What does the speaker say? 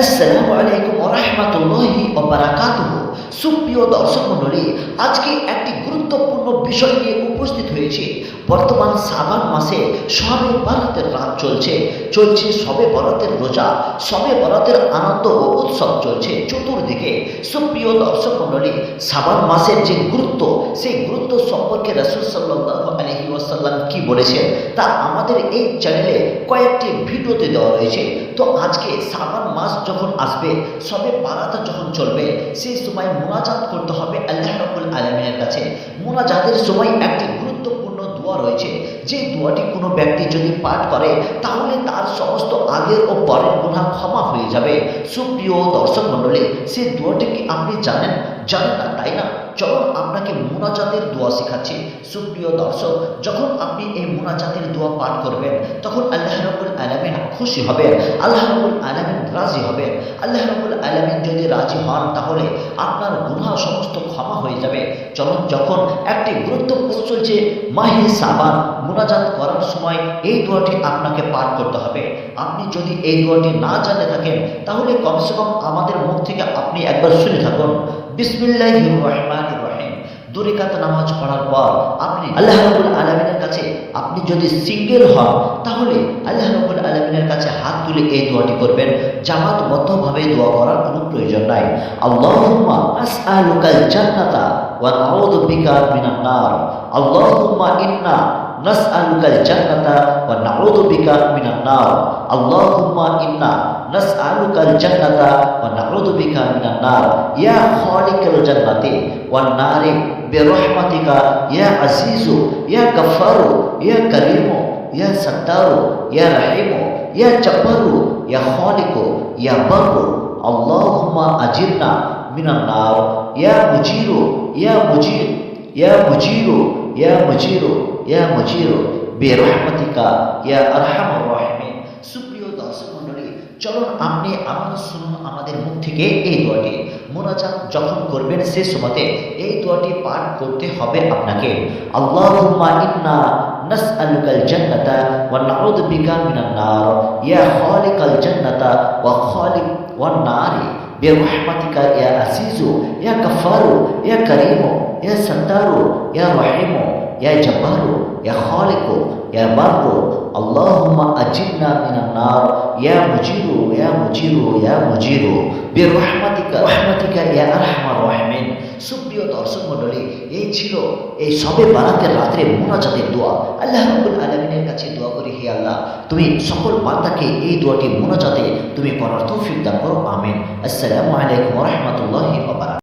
আসসালামু আলাইকুম ওয়া রাহমাতুল্লাহি ওয়া বারাকাতুহু। সুপ্রিয় দর্শক মণ্ডলী, আজকে একটি গুরুত্বপূর্ণ বিষয় নিয়ে উপস্থিত হয়েছে। বর্তমান শাবান মাসে শবে বরাতের রাত চলছে শবে বরাতের রোজা, শবে বরাতের আনন্দ ও উৎসব চলছে চতুর্দিকে। সুপ্রিয় দর্শক মণ্ডলী, শাবান মাসের যে গুরুত্ব, সেই গুরুত্ব সম্পর্কে রাসূল সাল্লাল্লাহু আলাইহি ওয়াসাল্লাম কি বলেছেন তা আমাদের এই চ্যানেলে কয়েকটি ভিডিওতে দেওয়া রয়েছে। তো আজকে শাবান মাস যখন আসবে, শবে বারাত যখন চলবে, সেই সময় মুনাজাত করতে হবে আল্লাহ রাব্বুল আলামিনের কাছে। মুনাজাতের সময় একটি গুরুত্বপূর্ণ দোয়া রয়েছে, যে দোয়াটি কোনো ব্যক্তি যদি পাঠ করে তাহলে তার সমস্ত আগের ও পরের গুনাহ ক্ষমা হয়ে যাবে। সুপ্রিয় দর্শক মণ্ডলী, সেই দোয়াটি কি আপনি জানেন না, তাই না? চলুন আপনাকে মুনাজাতের দোয়া শেখাচ্ছি। সুপ্রিয় দর্শক, যখন আপনি এই মুনাজাতের দোয়া পাঠ করবেন তখন আল্লাহ রাব্বুল আলামিন খুশি হবেন, আল্লাহ রাব্বুল আলামিন রাজি হবেন। আল্লাহ রাব্বুল আলামিন যদি রাজি হন তাহলে আপনার গুনাহ সমস্ত ক্ষমা হয়ে যাবে। চলুন, যখন একটি গুরুত্বপূর্ণ চলছে মাহে শাবান, মুনাজাত করার সময় এই দোয়াটি আপনাকে পাঠ করতে হবে। আপনি যদি এই দোয়াটি না জানে থাকেন তাহলে কমসে কম আমাদের মুখ থেকে আপনি একবার শুনে থাকুন। বিসমিল্লাহির রহমানির রহিম। দুই রাকাত নামাজ পড়ার পর আপনি আল্লাহ রাব্বুল আলামিনের কাছে, আপনি যদি সিঙ্গেল হন তাহলে আল্লাহ রাব্বুল আলামিনের কাছে হাত তুলে এই দোয়াটি করবেন। জামাতবদ্ধভাবে দোয়া করার কোনো প্রয়োজন নাই। আল্লাহুম্মা আসআলুকাল জান্নাতা ওয়া নাউযু বিকা মিনান নার। আল্লাহুম্মা ইন্না নাসআলুকাল জান্নাতা ওয়া নাউযু বিকা মিনান নার। আল্লাহুম্মা ইন্না নাসআলুকাল জান্নাতা ওয়া নাউযু বিকা মিনান নার। ইয়া খালিকাল জান্নাতি ওয়ান নারি বিরহমাতিকা ইয়া আজিজু ইয়া গফফারু ইয়া কারীমু ইয়া সাত্তারু ইয়া রহিমু ইয়া জব্বারু ইয়া খালিকু ইয়া বাররু। আল্লাহুম্মা আজিরনা মিনান নার ইয়া মুজিরু ইয়া মুজির ইয়া মুজিরু ইয়া মুজিরু ইয়া মুজিরু বিরহমাতিকা ইয়া আরহামার রাহিমিন। সুপ্রিয় দর্শক মণ্ডলী, চলুন আপনি আমরা শুনুন আমাদের মুখ থেকে এই দোয়াটি। মুনাজাত যখন করবেন সে সময়তে এই দোয়াটি পাঠ করতে হবে আপনাকে। আল্লাহুম্মা ইন্না নাসআলুকাল জান্নাতা ওয়া নাউযু বিকা মিনান নার। ইয়া খালিকাল জান্নাতা ওয়া খালিক ওয়ান নারি বিরহমাতিকা ইয়া আজিজু ইয়া গফফারু ইয়া কারীমু ইয়া সাত্তারু ইয়া রহিমু ইয়া জব্বারু ইয়া খালিকু ইয়া বাররু। আল্লাহুম্মা আজিরনা মিনান নার ইয়া মুজিরু ইয়া মুজিরু ইয়া মুজিরু বিরহমাতিকা ইয়া আরহামার রাহিমিন। সুপ্রিয় দর্শক মণ্ডলী, এই ছিল এই শবে বারাতের রাত্রে মুনাজাতের দোয়া। আল্লাহ রাব্বুল আলামিনের কাছে দোয়া করি, হে আল্লাহ, তুমি সকল বান্দাকে এই দোয়াটি মুনাজাতে তুমি করার তৌফিক দান করো। আমিন। আসসালামু আলাইকুম ওয়া রাহমাতুল্লাহি ওয়া বারাকাতুহু।